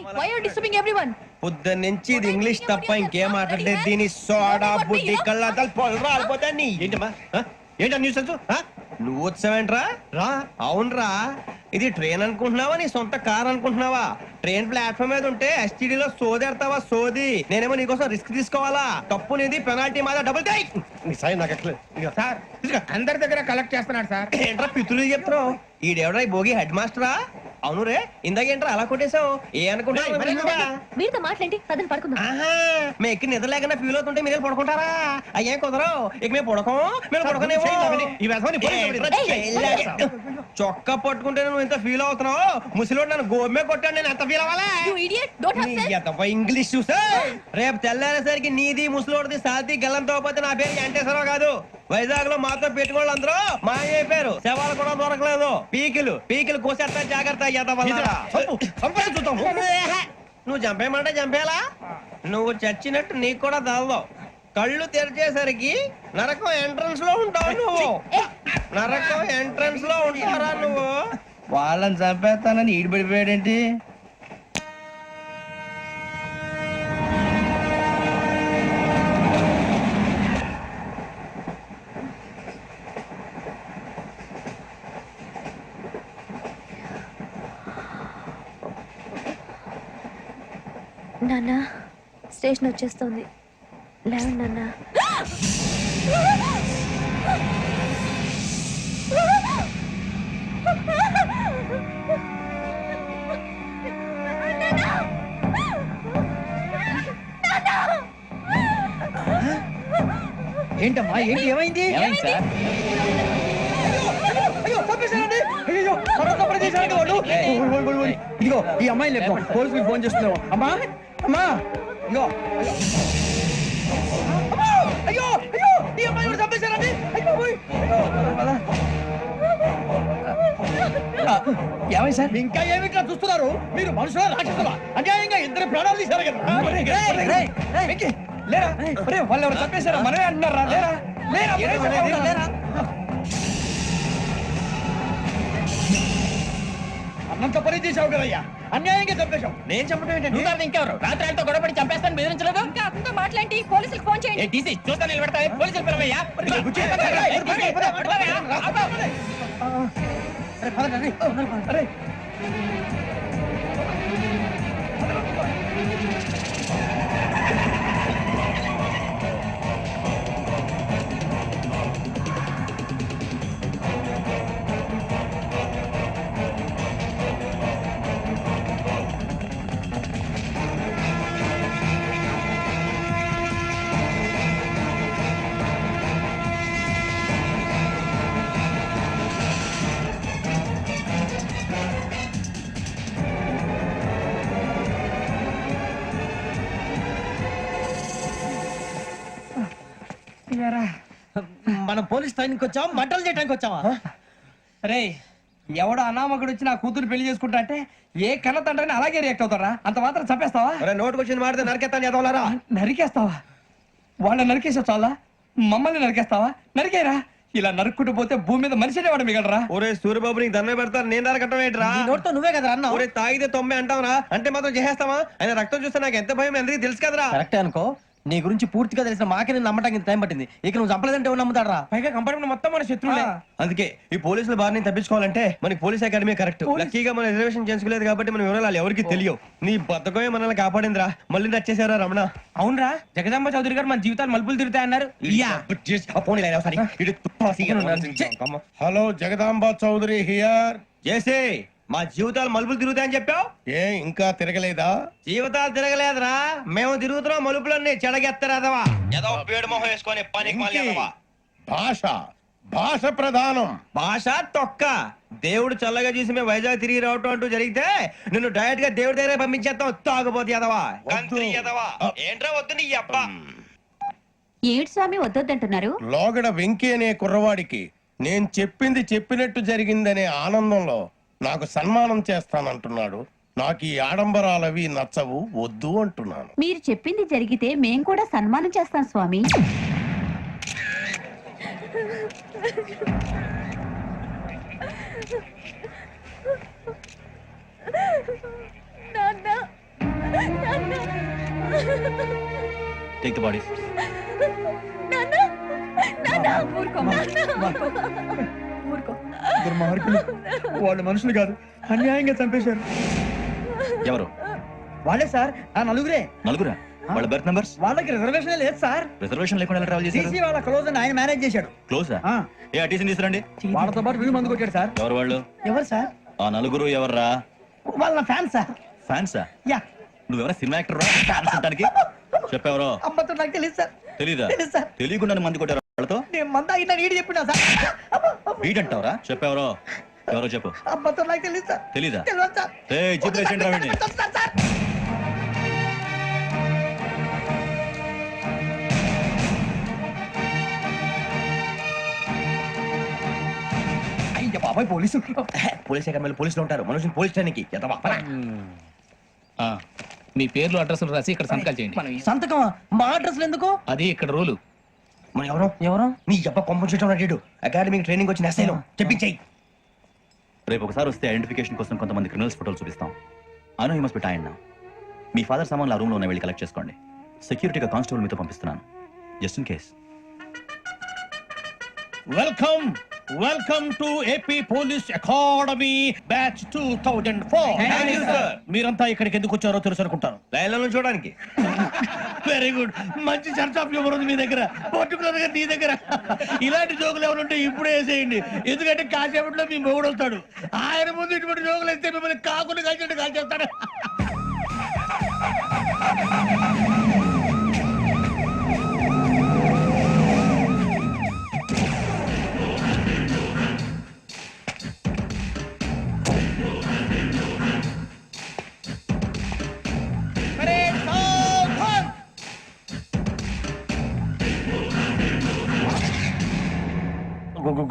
why are you disturbing everyone? పొద్దున్నుంచి ఇది English తప్ప ఇంకేం మాట్లాడితే దీని సోడా బుడ్డి కళ్ళతలు పొలరా అలిపోతా నీ ఏంటమ్మా ఏంటా న్యూస్ నువ్వు వచ్చావేంట్రా రా అవునరా ఇది ట్రైన్ అనుకుంటున్నావా నీ సొంత కార్ అనుకుంటున్నావా ట్రైన్ ప్లాట్ఫామ్ మీద ఉంటే STD లో సోదేడతావా సోది నేనేమో నీకోసం రిస్క్ తీసుకోవాలా తప్పు నీది పెనాల్టీ మాదా డబుల్ టై నీ సాయి నాకు ఎట్లే సార్ అందరి దగ్గర కలెక్ట్ చేస్తున్నాడు సార్. ఏంట్రా పితులు చెప్తున్నావు ఈడెవడ్రా ఈ భోగి హెడ్ మాస్టరా అవును రే ఇందాకేంట్రా అలా కొట్టేశావు ఏ అనుకుంటావు వీరితో మాట్లాడి అతను పడుకుందాం. మేము ఎక్కి నిద్ర లేకుండా ఫీల్ అవుతుంటే మీరు పడుకుంటారా అయ్యే కుదరవు ఇక మేము పడకం మేము పడకనేమో చొక్కా పట్టుకుంటే నువ్వు ఎంత ఫీల్ అవుతున్నావు ముసలివాడు నన్ను గోమే కొట్టాడు నేను ఎంత ఫీల్ అవ్వాలా You idiot, don't have sense. English చూసా రేపు తెల్లారేసరికి నీది ముసలోడిది సాతి గల్లంతో పోతే నా పేరు వెంకటేశ్వరరావు కాదు వైజాగ్ లో మాతో పెట్టుకోళ్ళు అందరూ మాయైపోయారు శవాలు కూడా దొరకలేదు పీకిలు కోసేస్తా జాగ్రత్త నువ్వు చంపేయమంటే చంపేలా నువ్వు చచ్చినట్టు నీకు కూడా తగదు కళ్ళు తెరిచేసరికి నరకం ఎంట్రన్స్ లో ఉంటావు నువ్వు నరకం ఎంట్రన్స్ లో ఉంటారా నువ్వు వాళ్ళని చంపేస్తానని ఈడిపడిపోయాడేంటి నాన్న స్టేషన్ వచ్చేస్తుంది లేవండి నాన్న. ఏంటమ్మా ఏంటి ఏమైంది సార్ ఇదిగో ఈ అమ్మాయి లేదు పోలీసులకు ఫోన్ చేస్తున్నావు అమ్మా అమ్మా ఇగో అయ్యో అయ్యో ఈ అమ్మాయి కూడా చంపేశారండి అయ్యో ఏమై సార్ ఇంకా ఏమిట్లా చూస్తున్నారు మీరు మనుషుల రాక్షసులా అన్యాయంగా ఇద్దరు ప్రాణాలు తీశారు కదా లేరా వాళ్ళు ఎవరు చంపేశారా మనమే అంటున్నారా లేరా లేరా లేరా అన్నంత పని చేసావు కదయ్యా అన్యాయంగా చంపేశావు నేను చెప్పడం ఏంటంటే ఇంకెవరు రాత్రి ఆయనతో గొడవపడి చంపేస్తాను బెదిరించలేదు ఇంకా అతనితో మాట్లాడి పోలీసులకు ఫోన్ చేయండి. టీసీ చూస్తా నిలబెడతా పోలీసులు పిలవయ్యా అరే మనం పోలీస్ ట్రైనింగ్ వచ్చావా మంటలు చేయడానికి వచ్చావా రే ఎవడో అనామకుడు వచ్చి నా కూతురు పెళ్లి చేసుకుంటా అంటే ఏ కన్న తండ్రిని అలాగే రియాక్ట్ అవుతారా అంత మాత్రం చంపేస్తావా నోటుకు వచ్చింది మాడితే నరికేస్తాను ఎదవలారా నరికేస్తావా వాళ్ళని నరికేసా చాలా మమ్మల్ని నరికేస్తావా నరికేరా ఇలా నరుక్కుంటూ పోతే భూమి మీద మనిషినే వాడు మిగలరా ఒరే సూర్యబాబు నీకు దండ పెడతాను నేను నరకటం ఏంట్రా నోటితో నువ్వే కదా అన్న ఒరే తాగితే 90 అంటావురా అంటే మాత్రం చేసేస్తావా ఆయన రక్తం చూస్తే నాకు ఎంత భయం అందరికీ తెలుసు కదరా కరెక్టే అనుకో నీ గురించి పూర్తిగా తెలిసిన మాకే నేను నమ్మటానికి ఇంత టైం పట్టింది ఇక నువ్వు చంపలేదంటే ఎవరు నమ్ముతాడరా పైగా కంపార్ట్మెంట్ మొత్తం మన శత్రువులే అందుకే ఈ పోలీసుల బారి నుంచి తప్పించుకోవాలంటే మనకి పోలీస్ అకాడమీ కరెక్ట్ లక్కీగా మన రిజర్వేషన్ చేసుకోలేదు కాబట్టి మన వివరాలు ఎవరికి తెలియవు నీ బతకమే మనల్ని కాపాడిందిరా మళ్ళీ నచ్చేసారా రమణ అవునరా జగదాంబ చౌదరి గారు మన జీవితాలు మలుపులు తిరుగుతాయన్నారు హలో జగదాంబ చౌదరి హియర్. చేసే మా జీవితాలు మలుపులు తిరుగుతాయని చెప్పావు ఏ ఇంకా తిరగలేదా? జీవితాలు తిరగలేదురా మేము తిరుగుతున్నాం మలుపులన్నీ చెడగెత్తరాదవా ఏదో పేడు మొహం వేసుకొని పనికి భాష భాష ప్రధానం. భాష తొక్క దేవుడు చల్లగా చూసి మేము వైజాగ్ తిరిగి రావటం అంటూ జరిగితే నిన్ను డైరెక్ట్ గా దేవుడి దగ్గర పంపించేస్తాం తాగబోతు ఎదవా కంత్రి ఎదవా ఏంట్రా వద్దు నీ అబ్బా ఏడు స్వామి వద్దంటున్నారు. లోగడ వెంకీ అనే కుర్రవాడికి నేను చెప్పింది చెప్పినట్టు జరిగిందనే ఆనందంలో నాకు సన్మానం చేస్తానంటున్నాడు. నాకు ఈ ఆడంబరాలవి నచ్చవు, వద్దు అంటున్నాను. మీరు చెప్పింది జరిగితే మేం కూడా సన్మానం చేస్తాం స్వామి. Take the bodies. దుర్మార్గులు, వాళ్ళు మనుషులు కాదు, అన్యాయంగా చంపేశారు. ఎవరు? వాళ్ళే సార్, ఆ నలుగురే. నలుగురా? వాళ్ళ బర్త్ నంబర్స్? వాళ్ళకి రిజర్వేషన్ లేదు సార్. రిజర్వేషన్ లేకుండా ఎలా ట్రావెల్ చేశారు? టీసీ వాళ్ళ క్లోజ్ అని ఆయన మేనేజ్ చేశాడు. క్లోజా? ఆ, ఏ అటీసీ తీసుకురండి. వాళ్ళతో పాటు వీళ్ళు మందు కొట్టాడు సార్. ఎవరు వాళ్ళు? ఎవరు సార్? ఆ నలుగురు ఎవర్రా? వాళ్ళ ఫ్యాన్ సార్. ఫ్యాన్సా? యా. నువ్వెవరా సినిమా యాక్టర్ రా ఫ్యాన్స్ అంటానికి? చెప్పెవరో? అబ్బతో నాకు తెలియదు సార్. తెలీదా? తెలీదు సార్. తెలియకుండా మంది కొట్టారు వాళ్ళతో? నేను మంద అయినా నీడి చెప్పినా సార్. వీడంటావరా? చెప్పెవరో? ఎవరో చెప్పు. అబ్బతో నాకు తెలియదు సార్. తెలీదా? తెలియదు సార్. చెప్పేసి రావండి. సార్. అయ్య బాబాయ్ పోలీసు. పోలీస్ అకాడమీలో పోలీసులు ఉంటారు, మనుషులు పోలీస్ స్టేషన్కి మీ పేర్లు అడ్రస్లు రాసి ఇక్కడ సంతకాలు చేయండి. సంతకం మా అడ్రస్లు ఎందుకు? అది ఇక్కడ రూలు. మనం ఎవరు ఎవరు? నీ అబ్బ పంపించడం అడిగాడు. అకాడమిక్ ట్రైనింగ్ వచ్చిన ఎస్ఐలో చెప్పించాయి. రేపు ఒకసారి వస్తే ఐడెంటిఫికేషన్ కోసం కొంతమంది క్రిమినల్స్ ఫోటోలు చూపిస్తాం. అను you must be tired now. మీ ఫాదర్ సామాన్లు ఆ రూమ్ లో ఉన్న వెళ్ళి కలెక్ట్ చేసుకోండి. సెక్యూరిటీగా కానిస్టేబుల్ మీతో పంపిస్తున్నాను, just in case. Welcome to AP police academy batch 2004. మీరంతా ఇక్కడికి ఎందుకు వచ్చారో తెలుసు అనుకుంటాను. లైన్లో చూడడానికి. వెరీ గుడ్, మంచి చర్చ ఆఫ్ హ్యూమర్ ఉంది మీ దగ్గర, పర్టికులర్ గా నీ దగ్గర. ఇలాంటి జోకులు ఎవరు ఉంటే ఇప్పుడే వేసేయండి, ఎందుకంటే కాసేపట్లో మీ మొగుడు వస్తాడు. ఆయన ముందు ఇటువంటి జోకులు వేస్తే మిమ్మల్ని కాకుండా కాల్చేట్టు కాల్చేస్తాడు.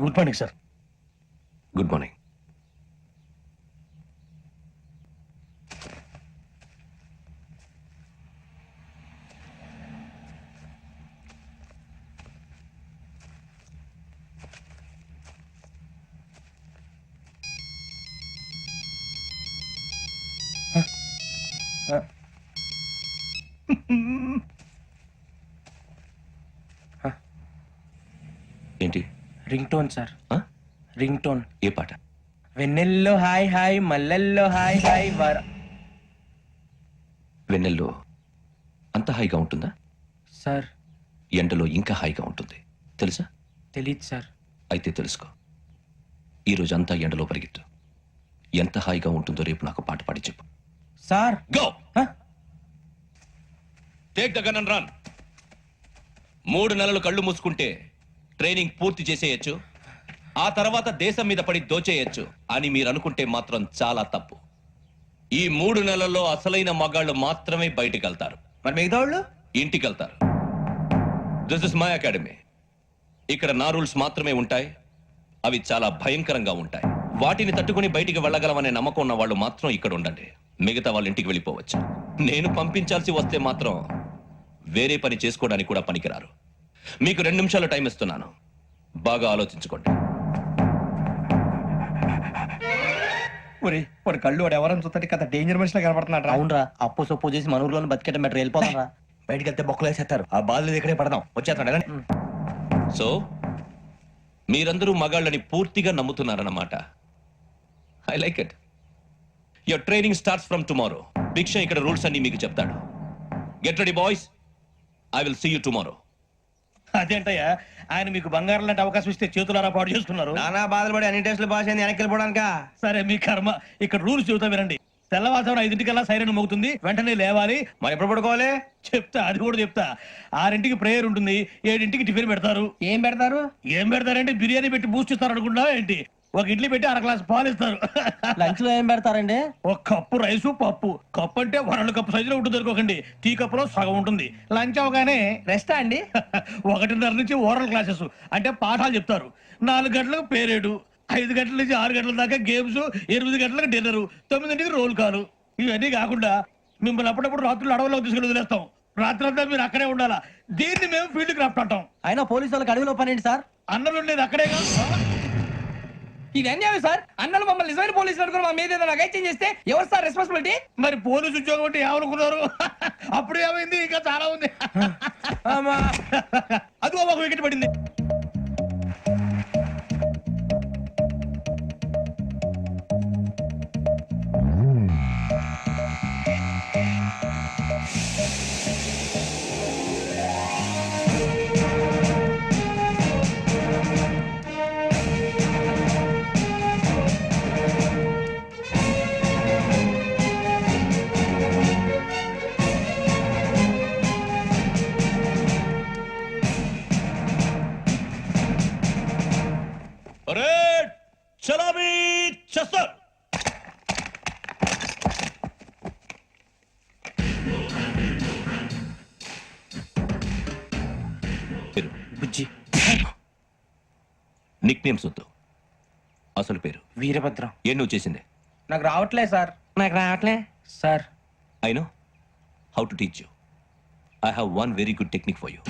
Good morning sir. Good morning. ఏంటి? Ring tone sir, ring tone. ఏ పాట? వెన్నెల్లో హాయ్ హాయ్, మల్లెల్లో హాయ్ హాయ్ వర. వెన్నెల్లో అంత హాయిగా ఉంటుందా? సార్ ఎండలో ఇంకా హాయిగా ఉంటుంది తెలుసా? తెలీదు సార్. అయితే తెలుసుకో. ఈరోజు అంతా ఎండలో పరిగెత్తు. ఎంత హాయిగా ఉంటుందో రేపు నాకు పాట పాడి చెప్పు. Sir go take the gun and run. 3 నెలలు కళ్ళు మూసుకుంటే ట్రైనింగ్ పూర్తి చేసేయచ్చు, ఆ తర్వాత దేశం మీద పడి దోచేయచ్చు అని మీరు అనుకుంటే మాత్రం చాలా తప్పు. ఈ 3 నెలల్లో అసలైన మగాళ్ళు మాత్రమే బయటికి వెళ్తారు. మరి మిగతా వాళ్ళు ఇంటికి వెళ్తారు. This is my academy. ఇక్కడ నా రూల్స్ మాత్రమే ఉంటాయి. అవి చాలా భయంకరంగా ఉంటాయి. వాటిని తట్టుకుని బయటికి వెళ్ళగలమనే నమ్మకం ఉన్న వాళ్ళు మాత్రం ఇక్కడ ఉండండి. మిగతా వాళ్ళు ఇంటికి వెళ్ళిపోవచ్చు. నేను పంపించాల్సి వస్తే మాత్రం వేరే పని చేసుకోవడానికి కూడా పనికిరారు. మీకు 2 నిమిషాలు టైం ఇస్తున్నాను, బాగా ఆలోచించుకోండి. వాడు కళ్ళు వాడు ఎవరైనా చూస్తే కదా డేంజర్ మనిషిలో కనపడుతున్నాడు. అవునరా, అప్పు సొప్పు చేసి మన ఊర్లో బతికేట మెట్రో వెళ్ళిపోతారా. బయటికి వెళ్తే బొక్కలు వేసేస్తారు. ఆ బాధలు ఇక్కడే పడదాం. వచ్చేస్తాడు. సో మీరందరూ మగాళ్ళని పూర్తిగా నమ్ముతున్నారన్నమాట. I like it. Your training starts from tomorrow. Bhiksha ఇక్కడ రూల్స్ అన్ని మీకు చెప్తాడు. Get ready boys, I will see you tomorrow. అదేంటయ్యా, ఆయన మీకు బంగారం లాంటి అవకాశం ఇస్తే చేతులారా పాటు చేసుకున్నారు. నానా బాధలు పడి అన్ని టెస్టులు పాస్ అయింది, వెనక్కి వెళ్ళిపోవడానికా? సరే మీ కర్మ. ఇక్కడ రూల్స్ చెబుతా వినండి. తెల్లవారుజామున 5 సైరన్ మోగుతుంది, వెంటనే లేవాలి. మరి ఎప్పుడు పడుకోవాలి? చెప్తా, అది కూడా చెప్తా. 6 ప్రేయర్ ఉంటుంది, 7 టిఫిన్ పెడతారు. ఏం పెడతారు? ఏం పెడతారంటే బిర్యానీ పెట్టి బూస్ట్ ఇస్తారు అనుకుంటా ఏంటి. ఒక ఇడ్లీ పెట్టి 1 గ్లాస్ పాలు ఇస్తారు. లంచ్ లో ఏం పెడతారండి? ఒక కప్పు రైసు పప్పు. కప్పు అంటే 2 కప్పు సైజులో ఉంటుంది అనుకోకండి. టీ కప్పులో సగం ఉంటుంది. లంచ్ అవగానే రెస్టా అండి? 1:30 నుంచి ఓరల్ క్లాసెస్ అంటే పాఠాలు చెప్తారు. 4 గంటలకు పేరేడు, 5 గంటల నుంచి 6 గంటల దాకా గేమ్స్, 8 గంటలకు డిన్నర్, 9 రోల్ కాలు. ఇవన్నీ కాకుండా మిమ్మల్ని అప్పుడప్పుడు రాత్రులు అడవుల్లో తీసుకుని వదిలేస్తాం. రాత్రి అంతా మీరు అక్కడే ఉండాలా. దీన్ని మేము ఫీల్డ్ క్రాఫ్ట్ అంటాం. అయినా పోలీసు వాళ్ళకి అడవిలో పని ఏంటి సార్? అన్నం ఉండేది అక్కడేగా. ఇది అన్యాయం సార్. అన్నలు మమ్మల్ని నిజమైన పోలీసులు అనుకుని మా మీద ఏదైనా అగైత్యం చేస్తే ఎవరు సార్ రెస్పాన్సిబిలిటీ? మరి పోలీసు ఉద్యోగం అంటే ఏమనుకున్నారు? అప్పుడు ఏమైంది? ఇంకా చాలా ఉంది. అదిగో ఒక వికెట్ పడింది. అరే చలామీ చేస్తారు. బుజ్జి నిక్ నేమ్స్ వద్దు, అసలు పేరు. వీరభద్రం. ఏ నువ్వు చేసింది? నాకు రావట్లే సార్. నాకు రావట్లే sir. I know how to teach you. I have one very good technique for you.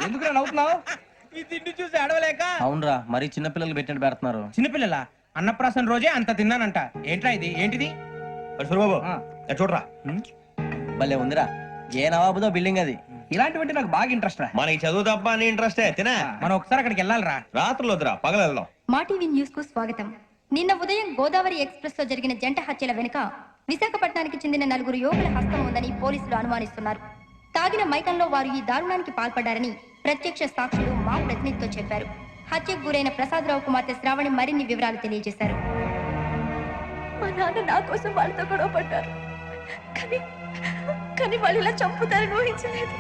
ఎందుకు నవ్వుతున్నావు? ఈ తిండి చూసి అడవలేక. అవునరా, మరి చిన్నపిల్లలు పెట్టినట్టు పెడుతున్నారు. చిన్నపిల్లల అన్నప్రాసన రోజే అంత తిన్నానంట. ఏంట్రా ఇది? ఏంటిది? సూరిబాబు చూడరా, భలే ఉందిరా. ఏ నవాబుదో బిల్డింగ్ అది. ఇలాంటివంటే నాకు బాగా ఇంట్రెస్ట్ రా. మనకి చదువు తప్ప అని ఇంట్రెస్టే. తినా మనం ఒకసారి అక్కడికి వెళ్ళాలిరా. రాత్రులు వద్దురా, పగలు వెళ్దాం. మా టీవీ న్యూస్ కు స్వాగతం. నిన్న ఉదయం గోదావరి ఎక్స్ప్రెస్ లో జరిగిన జంట హత్యల వెనుక విశాఖపట్నానికి చెందిన 4 యువకుల హస్తం ఉందని పోలీసులు అనుమానిస్తున్నారు. తాగిన మైకంలో వారు ఈ దారుణానికి పాల్పడ్డారని ప్రత్యక్ష సాక్షులు మా ప్రతినిధితో చెప్పారు. హత్యకు గురైన ప్రసాదరావు కుమార్తె శ్రావణి మరిన్ని వివరాలు తెలియజేశారు. మా నాన్న నా కోసం వాళ్ళతో గొడవ పడ్డారు, కానీ వాళ్ళు ఇలా చంపుతారని ఊహించలేదు.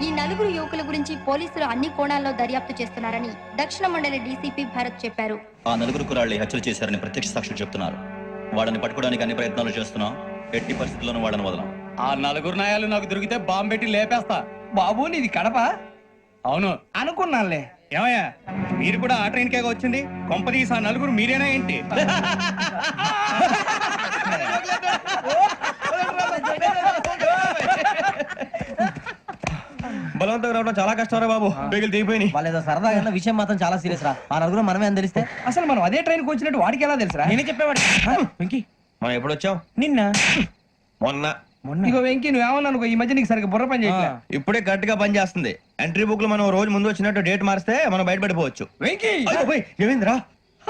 ఈ 4 యువకుల గురించి పోలీసులు అన్ని కోణాల్లో దర్యాప్తు చేస్తున్నారని దక్షిణ మండలి డీసీపీ భరత్ చెప్పారు. ఆ 4 కుర్రాళ్ళు హత్యలు చేశారని ప్రత్యక్ష సాక్షులు చెప్తున్నారు. వాళ్ళని పట్టుకోవడానికి అన్ని ప్రయత్నాలు చేస్తున్నాం. ఎట్టి పరిస్థితుల్లోనూ వాళ్ళని వదలం. ఆ 4 నాయాలు నాకు దొరికితే బాంబు పెట్టి లేపేస్తా. బాబు నీది కడప? అవును అనుకున్నానులే. ఏమయ్యా, మీరు కూడా ఆ ట్రైన్ కేగా వచ్చింది? కొంపదీసి ఆ 4 మీరేనా ఏంటి? బలవంతంగా రావడం చాలా కష్టం రా బాబు. బేగులు దిగిపోయినాయి. వాళ్ళేదో సరదాగా విషయం మాత్రం చాలా సీరియస్ రా. ఆ 4 మనమే అని తెలిస్తే అసలు మనం అదే ట్రైన్ కి వచ్చినట్టు వాడికి ఎలా తెలుసురా? నేనే చెప్పేవాడి. వెంకీ, మనం ఎప్పుడు వచ్చాం? నిన్న మొన్న. ఇగో వెంకీ, నువ్వేమన్నా అనుకో, ఈ మధ్య నీకు సరిగ్గా బుర్ర పని చేయట్లే. ఇప్పుడే కరెక్ట్ గా పని చేస్తుంది. ఎంట్రీ బుక్ లో మనం రోజు ముందు వచ్చినట్టు డేట్ మారిస్తే మనం బయటపడిపోవచ్చు. వెంకీ, ఏమైందిరా?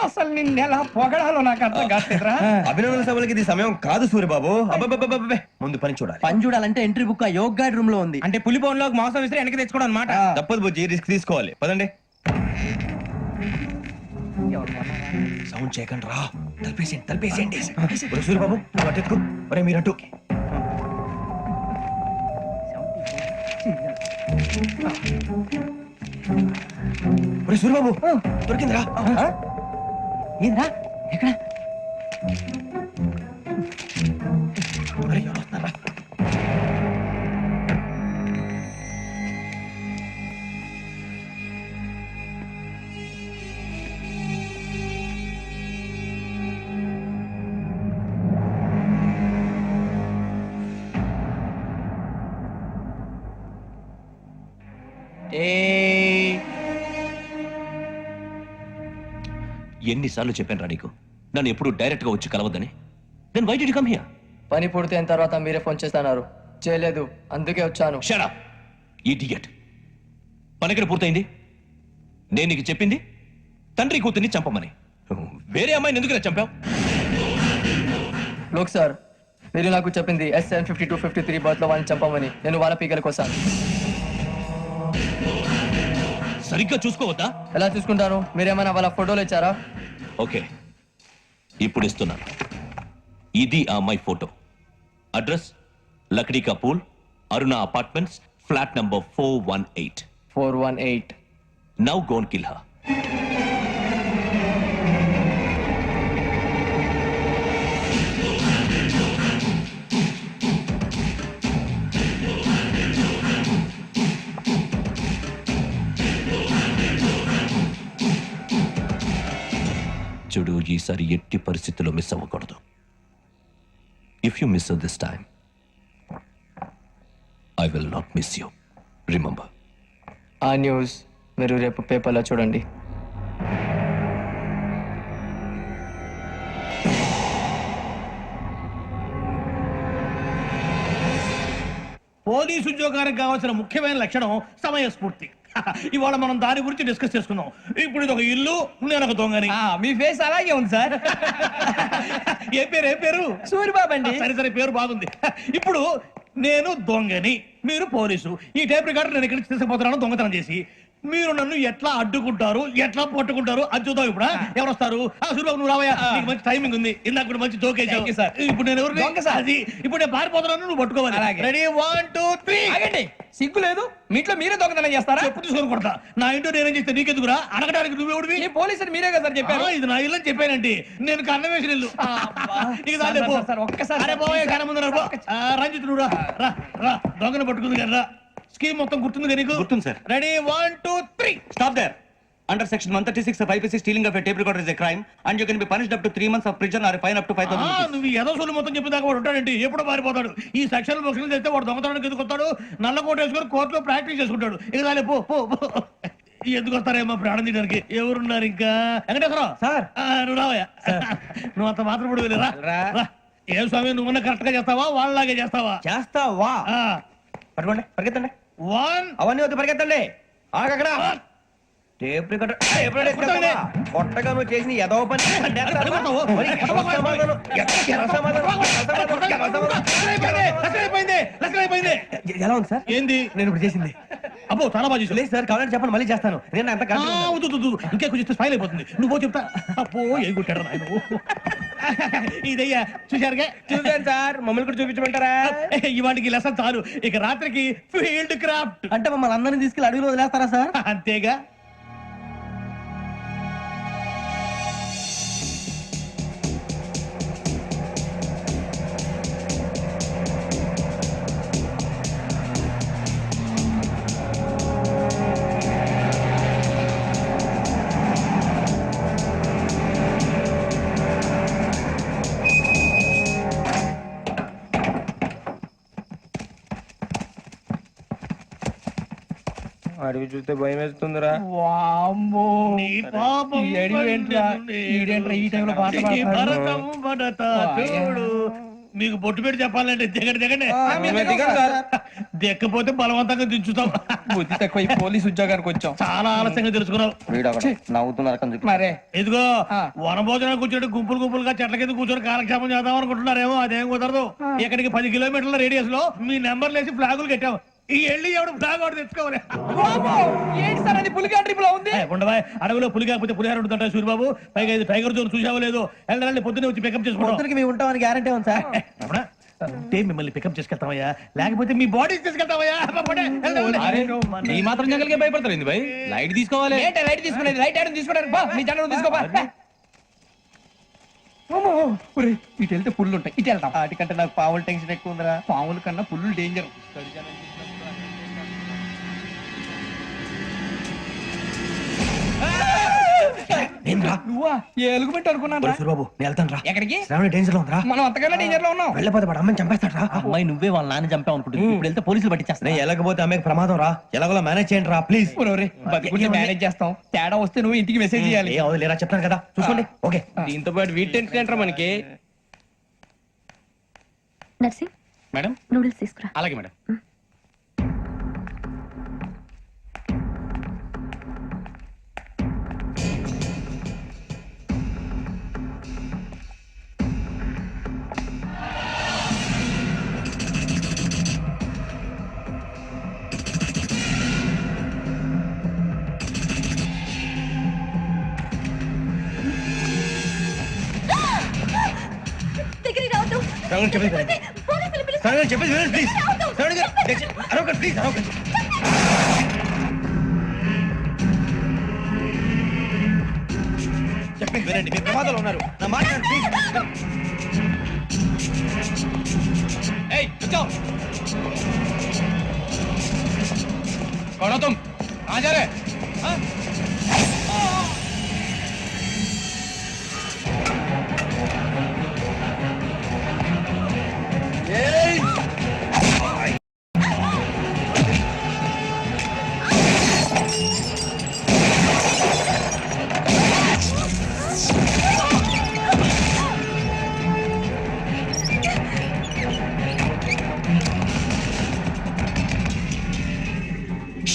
అసలు నిన్న ఎలా పొగడాలో నాకు అర్థం కాట్లేదురా. అభినందన సభలకి ఇది సమయం కాదు సూర్యబాబు. అబ్బబ్బబ్బబ్బబ్బే, ముందు పని చూడాలి. పని చూడాలంటే ఎంట్రీ బుక్ ఆ యోగ్ గైడ్ రూమ్ లో ఉంది. అంటే పులి బోన్ లోకి మాంసం విసిరి వెనక్కి తెచ్చుకోవడం అనమాట. తప్పదు బుజ్జి, రిస్క్ తీసుకోవాలి. పదండి. సౌండ్ చేయకండి రా. తలపేసేయండి. ఒరే సూర్యబాబు, నువ్వు అటు ఎక్కు. ఒరే మీరటు. ఒరే సూర్యబాబు, దొరికిందిరా. ఏంద్రా ఎక్కడ? ఒరే, ఎవరు వస్తున్నారా? ఎన్నిసార్లు చెప్పాను రా నీకు, నన్ను ఎప్పుడు డైరెక్ట్ గా వచ్చి కలవద్దని. Then why did you come here? పని పూర్తయిన తర్వాత మీరే ఫోన్ చేస్తున్నారు. చేయలేదు, అందుకే వచ్చాను. Shut up idiot. పని ఎక్కడ పూర్తయింది? నేను నీకు చెప్పింది తండ్రి కూతుర్ని చంపమని. వేరే అమ్మాయిని ఎందుకు చంపావు? లోక్ సార్, మీరు నాకు చెప్పింది SN 5253 బర్త్ లో వాళ్ళని చంపమని. నేను వాళ్ళ పీకల కోసం. సరిగ్గా చూసుకోవద్దా? ఎలా చూసుకుంటాను? మీరేమైనా వాళ్ళ ఫోటోలు ఇచ్చారా? ఓకే, ఇప్పుడు ఇస్తున్నాను. ఇది ఆ అమ్మాయి ఫోటో. అడ్రస్ లక్డీ కా pool, Aruna apartments, flat number 418. 418. Now go and kill her. ఈసారి ఎట్టి పరిస్థితుల్లో మిస్ అవ్వకూడదు. If you miss this time I will not miss you. Remember. ఆ న్యూస్ మీరు రేపు పేపర్లో చూడండి. పోలీసు ఉద్యోగానికి కావాల్సిన ముఖ్యమైన లక్షణం సమయస్ఫూర్తి. ఇవాళ మనం దాని గురించి డిస్కస్ చేసుకుందాం. ఇప్పుడు ఇది ఒక ఇల్లు, నేను ఒక దొంగని. మీ ఫేస్ అలాగే ఉంది సార్. ఏ పేరు? సూరిబాబు అండి. సరే పేరు బాగుంది. ఇప్పుడు నేను దొంగని, మీరు పోలీసు. ఈ టైప్ రికార్డు నేను ఇక్కడికి తీసుకుపోతున్నాను దొంగతనం చేసి. మీరు నన్ను ఎట్లా అడ్డుకుంటారు, ఎట్లా పట్టుకుంటారు అది చూద్దాం. ఇప్పుడు ఎవరు వస్తారు? సూరిబాబు నువ్వు రావయ్యా, నీకు మంచి టైమింగ్ ఉంది. ఇందాక కూడా మంచి జోకేసావు సార్. ఇప్పుడు నేను ఎవరు? అది ఇప్పుడు నేను పారిపోతున్నాను, నువ్వు పట్టుకోవాలి. రెడీ 1 2 3. ఆగండి, సిగ్గు లేదు? మీ ఇంట్లో మీరే దొంగతనం చేస్తారా? ఎప్పుడు తీసుకొని కొడతా. నా ఇంట్లో నేనేం చేస్తే నీకెందుకురా? అడగడానికి నువ్వెవడివి? ఈ పోలీసులు మీరే కదా సార్ చెప్పారు. ఇది నా ఇల్లు అని చెప్పానండి. నేను కన్నం వేసిన ఇల్లు. ఒక్కసారి రంజిత్ నువ్వు రా, దొంగను పట్టుకుంది కదా రా. స్కీమ్ మొత్తం గుర్తుంది కదా నీకు? గుర్తుంది sir. Ready 1 2 3. Stop there. Under section 136 of IPC, stealing of a tape recorder is a crime and you can be punished up to 3 months of prison or a fine up to 5,000 rupees. నువ్వు ఏదో సోలు మొత్తం చెప్పేదాకా వాడు ఉంటాడండి. ఎప్పుడు పారిపోతాడు? ఈ సెక్షన్ బుక్స్ చేస్తే వాడు దొంగతనానికి ఎందుకు వస్తాడు? నల్ల కోట వేసుకొని కోర్టులో ప్రాక్టీస్ చేసుకుంటాడు. ఇక చాలే పో. ఎందుకు వస్తారేమో ప్రాణం తీయడానికి. ఎవరున్నారు ఇంకా? వెంకటేశ్వరరావు సార్. నువ్వు రావయ్యా. నువ్వు అంత మాత్రం కూడా వెళ్ళి రా. ఏం స్వామి, నువ్వు కరెక్ట్ గా చేస్తావా వాళ్ళలాగే చేస్తావా? చేస్తావా? పట్టుకోండి, పరిగెత్తండి. 1 అవన్నీ వద్దు, పరిగెత్తండి. ఆగక్కడ టేప్ రికార్డర్ కొట్టగా నువ్వు చేసిన ఏదో పని. ఎలా ఉంది సార్? ఏంది నేను ఇప్పుడు చేసింది? అబ్బో చాలా బాగా చేసావు. లేదు సార్, కావాలంటే చెప్పండి, మళ్ళీ చేస్తాను. నేను అంత ఇంకే కొంచెం స్పైల్ అయిపోతుంది. నువ్వు చెప్తా. అబ్బో ఏ కొట్టాడు నాయన. ఇదయ్యా చూశారుగా? చూసాను సార్. మమ్మల్ని కూడా చూపించమంటారా? ఇవాటికి లెసన్ చాలు. ఇక రాత్రికి ఫీల్డ్ క్రాఫ్ట్. అంటే మమ్మల్ని అందరినీ తీసుకెళ్ళి అడుగులో వదిలేస్తారా సార్? అంతేగా. అడవి చూస్తే భయం వేస్తుందిరా. నీ పాపం ఈ అడవి ఏంట్రా? ఈడేంట్రా ఈ టైంలో పాట ఈ పాడుతున్నాడు? భరతం భరత చూడు. మీకు బొట్టు పెట్టి చెప్పాలంటే దిగండి. దిక్కపోతే బలవంతంగా దించుతాం. బుద్ధి తక్కువ. ఈ పోలీస్ ఉద్యోగానికి వచ్చాం. చాలా ఆలస్యంగా తెలుసుకున్నావు. నవ్వుతున్నారు. మరే ఇదిగో వనభోజనానికి కూర్చోటి గుంపులుగా చెట్ల కింద కూర్చొని కాలక్షేపం చేద్దాం అనుకుంటున్నారేమో. అదేం కుదరదు. ఇక్కడికి 10 కిలోమీటర్ల రేడియస్ లో మీ నెంబర్లు వేసి ఫ్లాగులు కట్టాం. ఈ వెళ్ళి ఎవడు ఫ్లాగ్ ఒకటి తెచ్చుకోవాలి. ఏంటి సార్ అది? పులిగా ట్రిప్ లో ఉంది. ఉండవా? అడవిలో పులి కాకపోతే పులిహార ఉంటుంట సూరిబాబు. పైగా ఇది టైగర్ జోన్ చూసావో లేదో. వెళ్ళాలి పొద్దున్నే వచ్చి పికప్ చేసుకుంటాం. మేము ఉంటామని గ్యారంటీ ఉంది సార్. అంటే మిమ్మల్ని పికప్ చేసుకెళ్తామయ్యా, లేకపోతే మీ బాడీ తీసుకెళ్తామయ్యా. ఈ మాత్రం జంగల్కే భయపడతారు ఏంది భయ్? లైట్ తీసుకోవాలి. ఏంటి లైట్ తీసుకునేది? లైట్ ఐరన్ తీసుకోవడానికి బా, మీ జనం తీసుకోబా. ఇటు వెళ్తే పుల్లు ఉంటాయి, ఇటు వెళ్తాం. వాటికంటే నాకు పావులు టెన్షన్ ఎక్కువ ఉందిరా. పావుల కన్నా పుల్లు డేంజర్. నువ్వా? ఏ ఎలుగుబెట్టి అనుకున్నాను. సూరిబాబు నేను వెళ్తాను రా. ఎక్కడికి? డేంజర్ లో ఉందిరా. మనం అంతకన్నా డేంజర్ లో ఉన్నాం. వెళ్ళపోతే వాడు అమ్మని చంపేస్తాడు రా. అమ్మాయి నువ్వే వాళ్ళ నాన్న చంపావు అనుకుంటుంది. ఇప్పుడు వెళ్తే పోలీసులు పట్టించేస్తా. నేను వెళ్ళకపోతే అమ్మకి ప్రమాదం రా. ఎలాగోలా మేనేజ్ చేయండి రా ప్లీజ్. బతుకుంటే మేనేజ్ చేస్తాం. తేడా వస్తే నువ్వు ఇంటికి మెసేజ్ చేయాలి. ఏ అవలేరా చెప్తాను కదా, చూసుకోండి. ఓకే. దీంతో పాటు వీటి టెన్షన్ ఏంట్రా మనకి? Nursing madam. నూడిల్స్ తీసుకురా. అలాగే మేడం. దగ్గరికి రావద్దు. పోలీసులు పిలుస్తారు. చెప్పేసి వినండి ప్లీజ్. అరవకండి ప్లీజ్, అరవకండి. చెప్పింది వినండి, మీ ప్రమాదాలు ఉన్నారు. నా మాట ప్లీజ్. ఏయ్ కూర్చో. कौन हो तुम? कहाँ जा रहे? हाँ?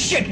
షిట్